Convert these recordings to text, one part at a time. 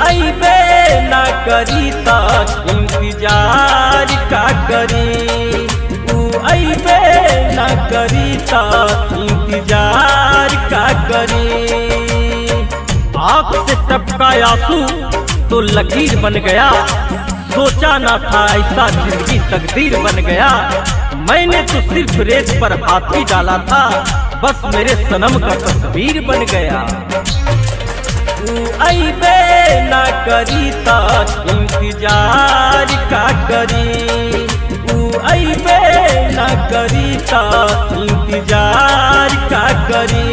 अइबे ना करी त इंतजार का करी। अइबे ना करी त इंतजार का करी। आँख से टपका आंसू तो लकीर बन गया, सोचा ना था ऐसा जिंदगी तकदीर बन गया। मैंने तो सिर्फ रेत पर हाथ ही डाला था, बस मेरे सनम का तस्वीर बन गया। अइबे ना करी त इंतजार का करी। अइबे ना करी त इंतजार का करी।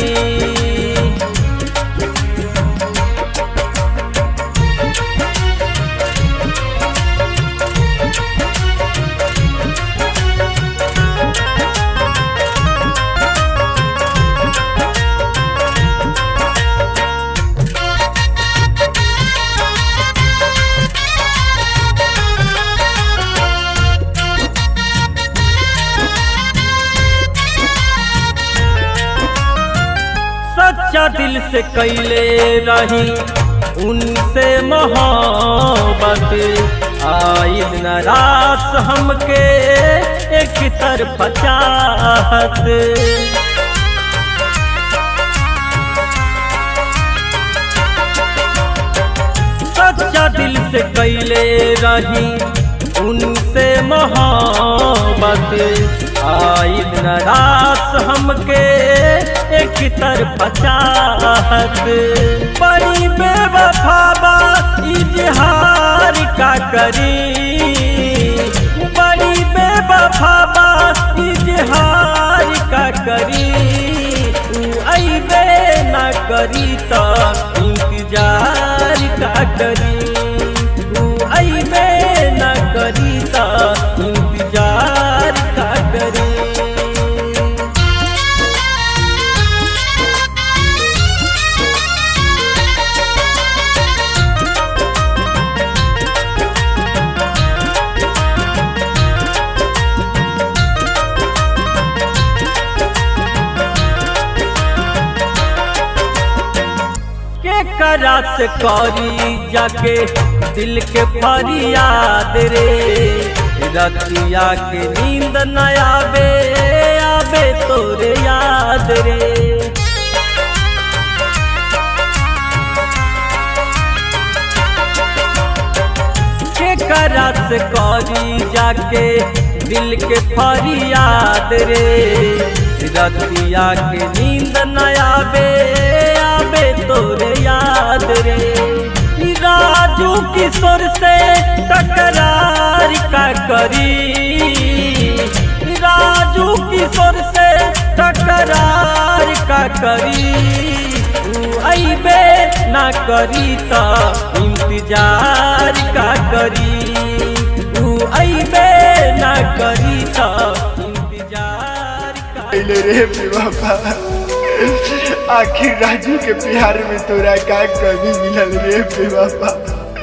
सच्चा दिल से कैले रही उनसे मोहब्बत, आइल न रात हमके एक तरफ चाहत। सच्चा दिल से कैले रही उनसे मोहब्बत, आइल न रात हमके एक तरफ चाहत। बड़ी बेवफा बा इजहार का करी। बड़ी बेवफा बा इजहार का करी। अइबे ना करी त इंतजार का करी। अइबे ना करी त इंतजार का करी। करा से करी जाके दिल के फरियाद रे। रतिया के नींद न आवे, आवे तोरे याद रे। के करा से करी जाके दिल के फरियाद रे। रतिया के नींद न आवे, आवे तोरे याद रे। राजू किशोर से तकरार का करी। राजू किशोर से तकरार का करी। अइबे ना करी त इंतजार का करी। अइबे ना करी त इंतजार का रे बाबा। आखिर राजू के प्यार में तोरा का कमी मिलल रे बाबा।